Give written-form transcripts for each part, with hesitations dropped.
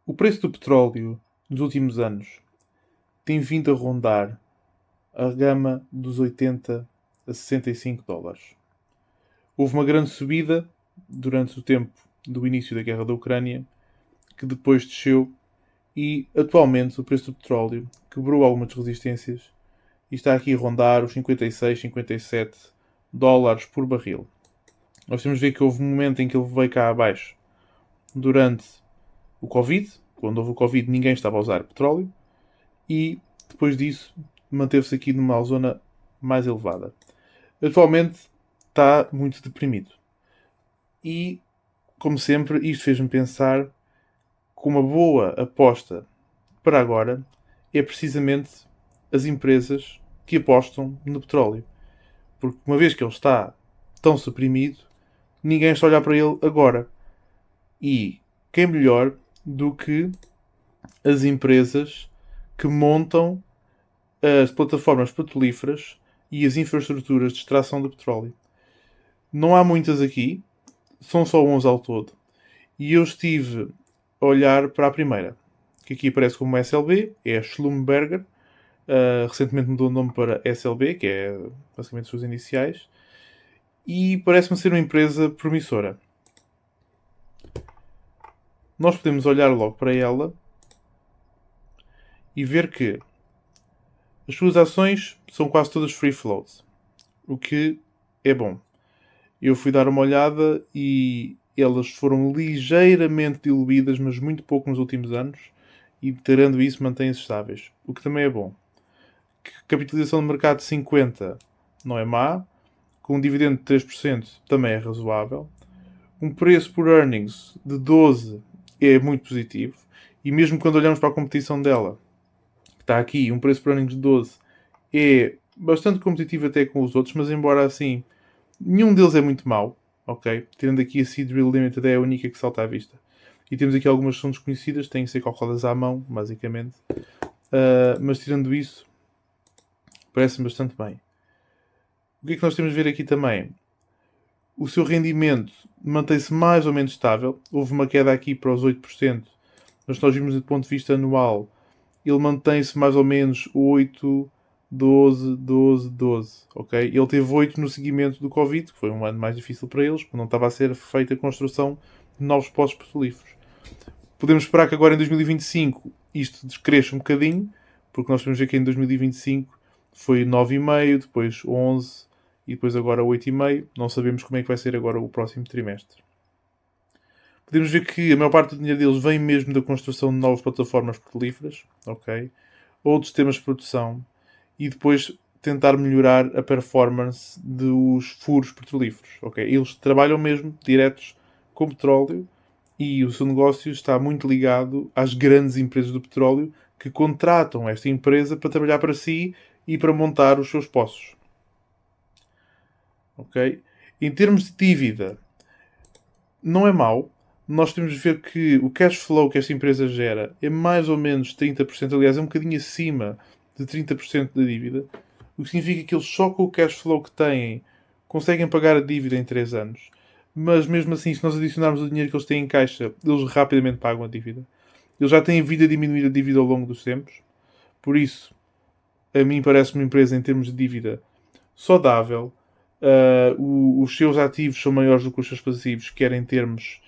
O preço do petróleo nos últimos anos tem vindo a rondar a gama dos 80 a 65 dólares. Houve uma grande subida durante o tempo do início da guerra da Ucrânia, que depois desceu e atualmente o preço do petróleo quebrou algumas resistências e está aqui a rondar os 56, 57 dólares por barril. Nós temos de ver que houve um momento em que ele veio cá abaixo durante o Covid. Quando houve o Covid ninguém estava a usar petróleo e depois disso manteve-se aqui numa zona mais elevada. Atualmente está muito deprimido. E, como sempre, isto fez-me pensar que uma boa aposta para agora é precisamente as empresas que apostam no petróleo. Porque uma vez que ele está tão suprimido, ninguém está a olhar para ele agora. E quem melhor do que as empresas que montam as plataformas petrolíferas e as infraestruturas de extração de petróleo. Não há muitas aqui, são só 11 ao todo. E eu estive a olhar para a primeira, que aqui aparece como SLB, é a Schlumberger. Recentemente mudou o nome para SLB, que é basicamente as suas iniciais. E parece-me ser uma empresa promissora. Nós podemos olhar logo para ela e ver que as suas ações são quase todas free float, o que é bom. Eu fui dar uma olhada e elas foram ligeiramente diluídas, mas muito pouco nos últimos anos, e tirando isso mantêm-se estáveis, o que também é bom. Capitalização de mercado de 50 não é má, com um dividendo de 3% também é razoável. Um preço por earnings de 12 é muito positivo, e mesmo quando olhamos para a competição dela, que está aqui, um preço por earnings de 12 é bastante competitivo até com os outros, mas embora assim nenhum deles é muito mau, ok? Tendo aqui a Seadrill Limited é a única que salta à vista. E temos aqui algumas que são desconhecidas, têm que ser calculadas à mão, basicamente. Mas tirando isso, parece-me bastante bem. O que é que nós temos a ver aqui também? O seu rendimento mantém-se mais ou menos estável. Houve uma queda aqui para os 8%, mas se nós vimos do ponto de vista anual, ele mantém-se mais ou menos 8, 12, 12, 12, ok? Ele teve 8 no seguimento do Covid, que foi um ano mais difícil para eles, porque não estava a ser feita a construção de novos postos petrolíferos. Podemos esperar que agora em 2025 isto descresça um bocadinho, porque nós podemos ver que em 2025 foi 9,5, depois 11 e depois agora 8,5. Não sabemos como é que vai ser agora o próximo trimestre. Podemos ver que a maior parte do dinheiro deles vem mesmo da construção de novas plataformas petrolíferas, ok? Ou de sistemas de produção, e depois tentar melhorar a performance dos furos petrolíferos, ok? Eles trabalham mesmo diretos com petróleo e o seu negócio está muito ligado às grandes empresas do petróleo que contratam esta empresa para trabalhar para si e para montar os seus poços. Ok? Em termos de dívida, não é mau. Nós temos de ver que o cash flow que esta empresa gera é mais ou menos 30%, aliás, é um bocadinho acima de 30% da dívida, o que significa que eles só com o cash flow que têm conseguem pagar a dívida em 3 anos. Mas mesmo assim, se nós adicionarmos o dinheiro que eles têm em caixa, eles rapidamente pagam a dívida. Eles já têm vindo a diminuir a dívida ao longo dos tempos. Por isso, a mim parece uma empresa em termos de dívida saudável. Os seus ativos são maiores do que os seus passivos, quer em termos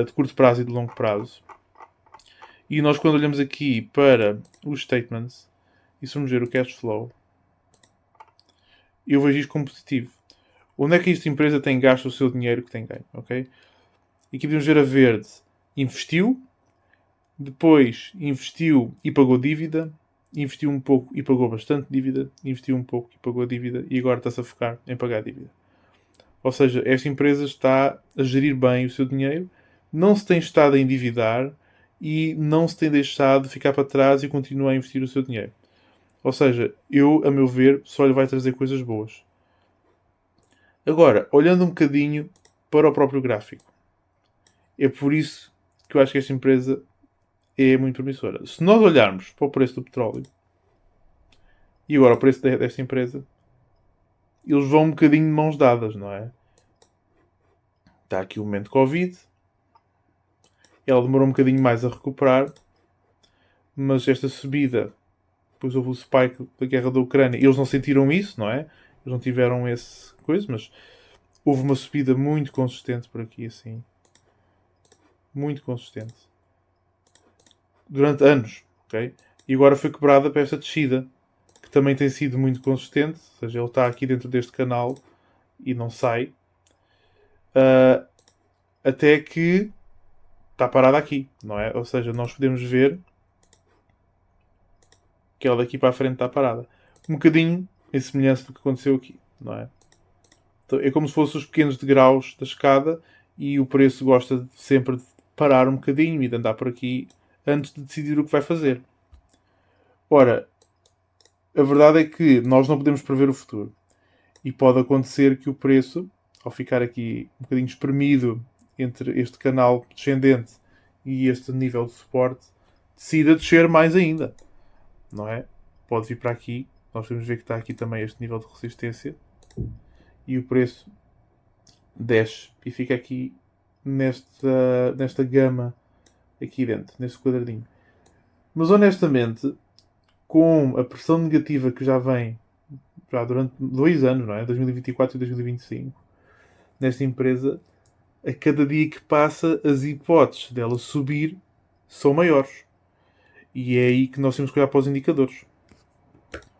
de curto prazo e de longo prazo. E nós, quando olhamos aqui para os statements e se vamos ver o cash flow, eu vejo isto como positivo. Onde é que esta empresa tem gasto o seu dinheiro que tem ganho? Okay? E aqui podemos ver a verde. Investiu, depois investiu e pagou dívida, investiu um pouco e pagou bastante dívida, investiu um pouco e pagou dívida e agora está-se a focar em pagar dívida. Ou seja, esta empresa está a gerir bem o seu dinheiro, não se tem estado a endividar e não se tem deixado ficar para trás e continua a investir o seu dinheiro. Ou seja, a meu ver, só lhe vai trazer coisas boas. Agora, olhando um bocadinho para o próprio gráfico, é por isso que eu acho que esta empresa é muito promissora. Se nós olharmos para o preço do petróleo e agora o preço desta empresa, eles vão um bocadinho de mãos dadas, não é? Está aqui o momento Covid ela demorou um bocadinho mais a recuperar, mas esta subida, depois houve o spike da guerra da Ucrânia, eles não sentiram isso, não é? Eles não tiveram esse coisa, mas houve uma subida muito consistente por aqui, assim. Muito consistente. Durante anos, ok? E agora foi quebrada para esta descida, que também tem sido muito consistente, ou seja, ele está aqui dentro deste canal e não sai. Até que está parada aqui, não é? Ou seja, nós podemos ver que ela daqui para a frente está parada. Um bocadinho em semelhança do que aconteceu aqui, não é? Então, é como se fossem os pequenos degraus da escada e o preço gosta sempre de parar um bocadinho e de andar por aqui antes de decidir o que vai fazer. Ora, a verdade é que nós não podemos prever o futuro. E pode acontecer que o preço, ao ficar aqui um bocadinho espremido entre este canal descendente e este nível de suporte, decida descer mais ainda. Não é? Pode vir para aqui. Nós podemos ver que está aqui também este nível de resistência. E o preço desce e fica aqui nesta gama aqui dentro, neste quadradinho. Mas honestamente, com a pressão negativa que já vem já durante 2 anos, não é? 2024 e 2025, nesta empresa, a cada dia que passa, as hipóteses dela subir são maiores. E é aí que nós temos que olhar para os indicadores.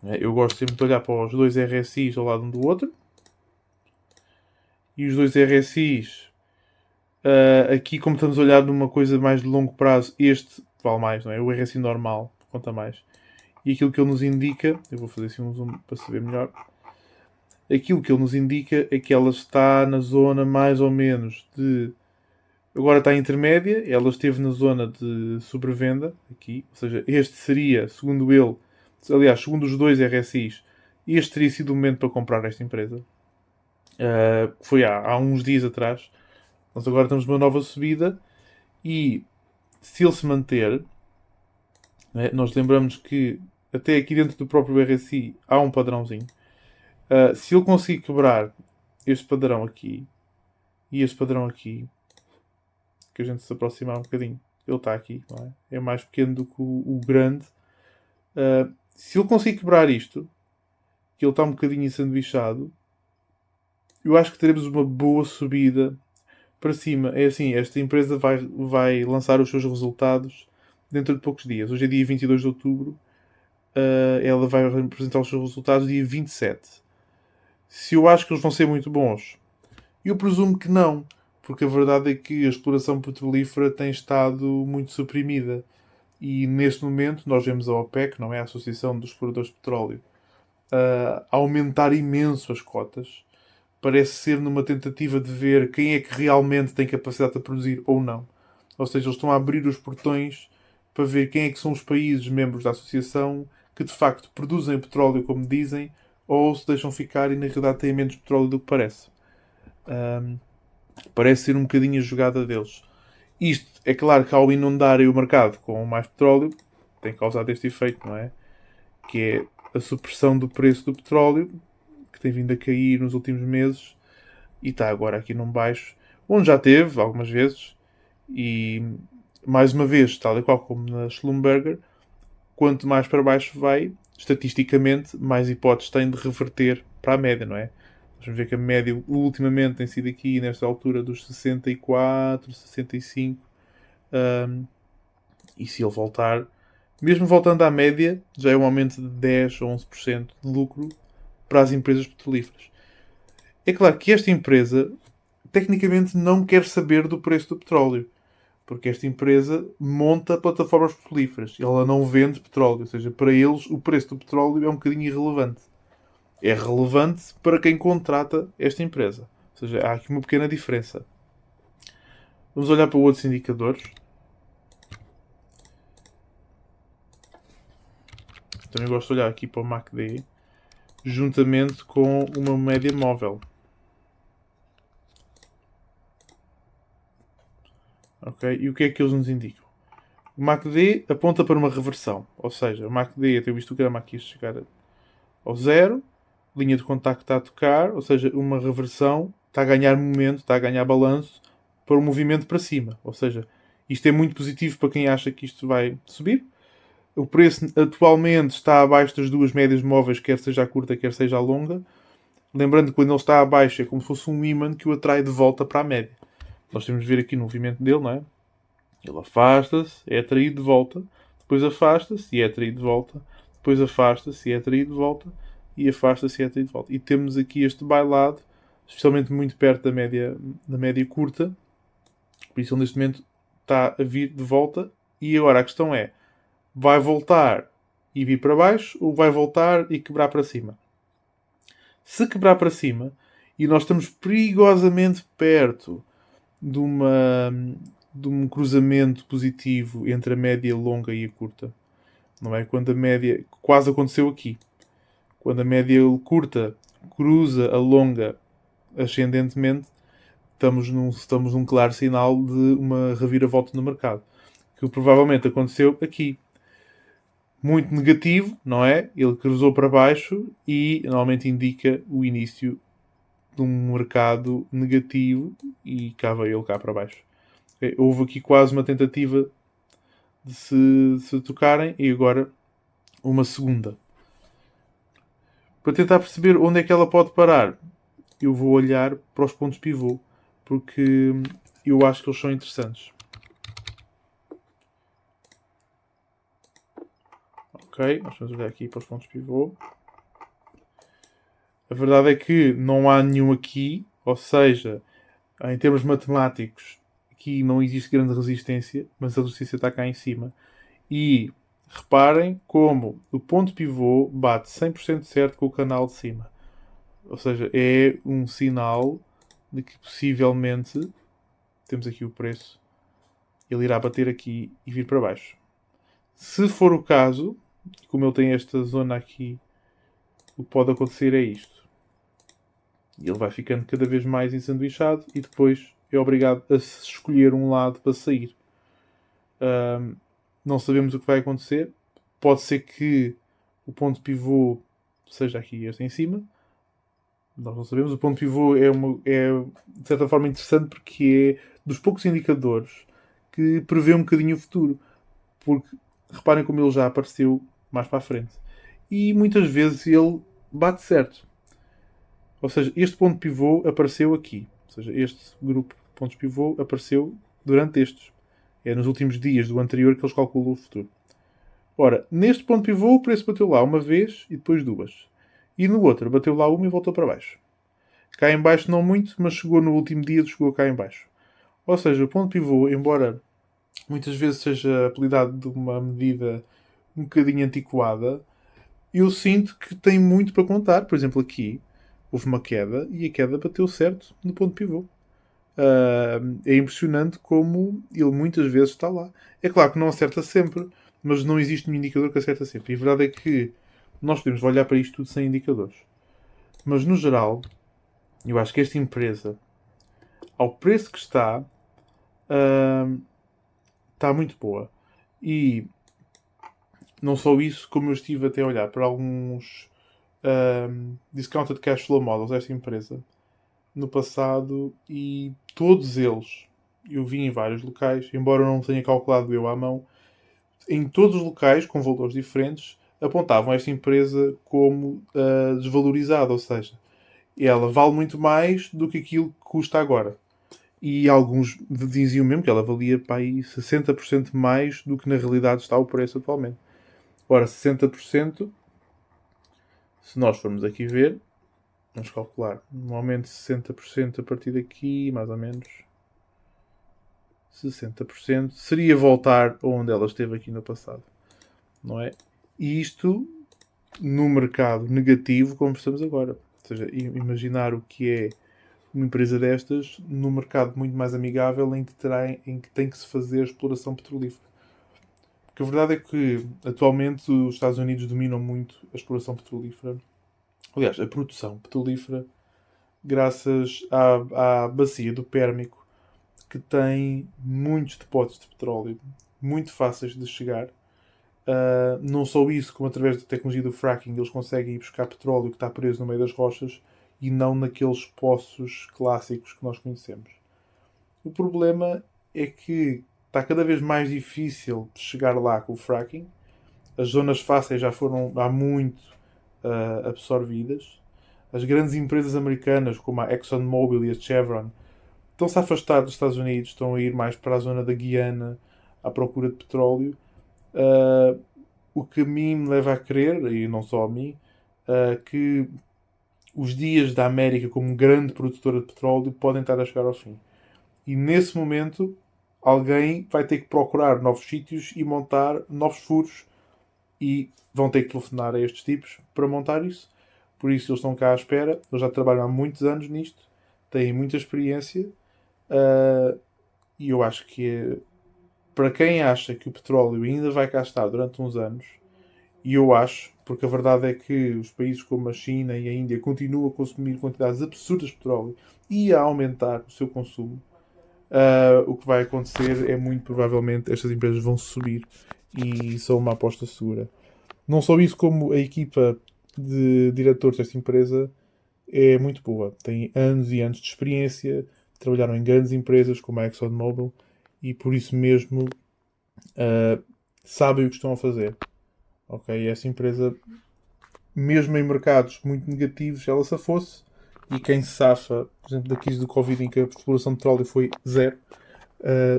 Eu gosto sempre de olhar para os dois RSIs ao lado um do outro. E os dois RSIs, aqui como estamos a olhar numa coisa mais de longo prazo, este vale mais, não é? O RSI normal conta mais. E aquilo que ele nos indica, eu vou fazer assim um zoom para se ver melhor. Aquilo que ele nos indica é que ela está na zona mais ou menos de... Agora está intermédia, ela esteve na zona de sobrevenda, aqui. Ou seja, este seria, segundo ele, aliás, segundo os dois RSIs, este teria sido o momento para comprar esta empresa. Foi há uns dias atrás. Nós agora temos uma nova subida e se ele se manter, né, nós lembramos que até aqui dentro do próprio RSI há um padrãozinho. Se ele conseguir quebrar este padrão aqui e este padrão aqui, que a gente se aproximar um bocadinho, ele está aqui, não é? É mais pequeno do que o grande. Se ele conseguir quebrar isto, que ele está um bocadinho ensanduichado, eu acho que teremos uma boa subida para cima. É assim, esta empresa vai lançar os seus resultados dentro de poucos dias. Hoje é dia 22 de outubro. Ela vai apresentar os seus resultados dia 27. Se eu acho que eles vão ser muito bons, eu presumo que não. Porque a verdade é que a exploração petrolífera tem estado muito suprimida. E neste momento nós vemos a OPEC, não é? A Associação dos Exploradores de Petróleo, aumentar imenso as cotas. Parece ser numa tentativa de ver quem é que realmente tem capacidade de produzir ou não. Ou seja, eles estão a abrir os portões para ver quem é que são os países membros da associação que de facto produzem petróleo como dizem ou se deixam ficar e na realidade têm menos petróleo do que parece. Parece ser um bocadinho a jogada deles. Isto, é claro que ao inundarem o mercado com mais petróleo, tem causado este efeito, não é? Que é a supressão do preço do petróleo, que tem vindo a cair nos últimos meses, e está agora aqui num baixo, onde já teve algumas vezes, e mais uma vez, tal e qual como na Schlumberger, quanto mais para baixo vai, estatisticamente, mais hipóteses tem de reverter para a média, não é? Vamos ver que a média ultimamente tem sido aqui nesta altura dos 64, 65. E se ele voltar, mesmo voltando à média, já é um aumento de 10 ou 11% de lucro para as empresas petrolíferas. É claro que esta empresa tecnicamente não quer saber do preço do petróleo. Porque esta empresa monta plataformas petrolíferas. Ela não vende petróleo. Ou seja, para eles o preço do petróleo é um bocadinho irrelevante. É relevante para quem contrata esta empresa. Ou seja, há aqui uma pequena diferença. Vamos olhar para outros indicadores. Também gosto de olhar aqui para o MACD juntamente com uma média móvel. Ok? E o que é que eles nos indicam? O MACD aponta para uma reversão. Ou seja, o MACD, até visto o grama aqui chegar ao zero, linha de contacto está a tocar, ou seja, uma reversão, está a ganhar momento, está a ganhar balanço para um movimento para cima. Ou seja, Isto é muito positivo para quem acha que isto vai subir. O preço atualmente está abaixo das duas médias móveis, quer seja a curta, quer seja a longa. Lembrando que quando ele está abaixo é como se fosse um ímã que o atrai de volta para a média. Nós temos de ver aqui no movimento dele, não é? Ele afasta-se, é atraído de volta, depois afasta-se e é atraído de volta, depois afasta-se e é atraído de volta, e afasta-se e é atraído de volta. E temos aqui este bailado, especialmente muito perto da média curta, por isso ele neste momento está a vir de volta, e agora a questão é, vai voltar e vir para baixo, ou vai voltar e quebrar para cima? Se quebrar para cima, e nós estamos perigosamente perto de um cruzamento positivo entre a média longa e a curta. Não é? Quando a média... Quase aconteceu aqui. Quando a média curta cruza a longa ascendentemente, estamos num claro sinal de uma reviravolta no mercado. Que provavelmente aconteceu aqui. Muito negativo, não é? Ele cruzou para baixo e normalmente indica o início de um mercado negativo e cá veio ele cá para baixo. Houve aqui quase uma tentativa de se tocarem e agora uma segunda. Para tentar perceber onde é que ela pode parar, eu vou olhar para os pontos pivô, porque eu acho que eles são interessantes. Ok, nós vamos olhar aqui para os pontos pivô. A verdade é que não há nenhum aqui, ou seja, em termos matemáticos, aqui não existe grande resistência, mas a resistência está cá em cima. E reparem como o ponto pivô bate 100% certo com o canal de cima. Ou seja, é um sinal de que possivelmente temos aqui o preço. Ele irá bater aqui e vir para baixo. Se for o caso, como ele tem esta zona aqui, o que pode acontecer é isto. E ele vai ficando cada vez mais ensanduichado e depois é obrigado a escolher um lado para sair. Não sabemos o que vai acontecer. Pode ser que o ponto pivô seja aqui este em cima. Nós não sabemos. O ponto pivô é de certa forma interessante porque é dos poucos indicadores que prevê um bocadinho o futuro. Porque reparem como ele já apareceu mais para a frente. E muitas vezes ele bate certo. Ou seja, este ponto pivô apareceu aqui. Ou seja, este grupo de pontos pivô apareceu durante estes. É nos últimos dias do anterior que eles calculam o futuro. Ora, neste ponto pivô o preço bateu lá uma vez e depois duas. E no outro bateu lá uma e voltou para baixo. Cá em baixo não muito, mas chegou no último dia, chegou cá em baixo. Ou seja, o ponto pivô, embora muitas vezes seja apelidado de uma medida um bocadinho antiquada, eu sinto que tem muito para contar. Por exemplo, aqui houve uma queda e a queda bateu certo no ponto pivô. É impressionante como ele muitas vezes está lá. É claro que não acerta sempre, mas não existe nenhum indicador que acerta sempre. E a verdade é que nós podemos olhar para isto tudo sem indicadores. Mas no geral, eu acho que esta empresa, ao preço que está muito boa. E não só isso, como eu estive até a olhar para alguns discounted cash flow models desta empresa no passado e todos eles eu vi em vários locais, embora eu não tenha calculado eu à mão, em todos os locais com valores diferentes apontavam esta empresa como desvalorizada, ou seja, ela vale muito mais do que aquilo que custa agora. E alguns diziam mesmo que ela valia para aí 60% mais do que na realidade está o preço atualmente. Ora, 60%, se nós formos aqui ver, vamos calcular, normalmente 60% a partir daqui, mais ou menos 60%, seria voltar onde ela esteve aqui no passado, não é? E isto no mercado negativo como estamos agora. Ou seja, imaginar o que é uma empresa destas num mercado muito mais amigável em que tem que se fazer exploração petrolífera. Porque a verdade é que atualmente os Estados Unidos dominam muito a exploração petrolífera. Aliás, a produção petrolífera, graças à bacia do Pérmico, que tem muitos depósitos de petróleo muito fáceis de chegar. Não só isso, como através da tecnologia do fracking eles conseguem ir buscar petróleo que está preso no meio das rochas e não naqueles poços clássicos que nós conhecemos. O problema é que está cada vez mais difícil de chegar lá com o fracking. As zonas fáceis já foram há muito absorvidas. As grandes empresas americanas, como a ExxonMobil e a Chevron, estão-se a afastar dos Estados Unidos, estão a ir mais para a zona da Guiana à procura de petróleo. O que a mim me leva a crer, e não só a mim, que os dias da América como grande produtora de petróleo podem estar a chegar ao fim. E nesse momento, alguém vai ter que procurar novos sítios e montar novos furos, e vão ter que telefonar a estes tipos para montar isso. Por isso eles estão cá à espera. Eles já trabalham há muitos anos nisto, têm muita experiência, e eu acho que para quem acha que o petróleo ainda vai cá estar durante uns anos, e eu acho, porque a verdade é que os países como a China e a Índia continuam a consumir quantidades absurdas de petróleo e a aumentar o seu consumo, o que vai acontecer é muito provavelmente estas empresas vão subir, e são uma aposta segura. Não só isso, como a equipa de diretores desta empresa é muito boa. Tem anos e anos de experiência, trabalharam em grandes empresas como a ExxonMobil e por isso mesmo sabem o que estão a fazer. Ok? Essa empresa, mesmo em mercados muito negativos, ela se fosse, e quem se safa, por exemplo, da crise do Covid em que a exploração de petróleo foi zero,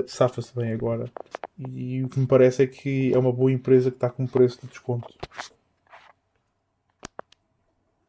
safa-se bem agora. E o que me parece é que é uma boa empresa que está com um preço de desconto.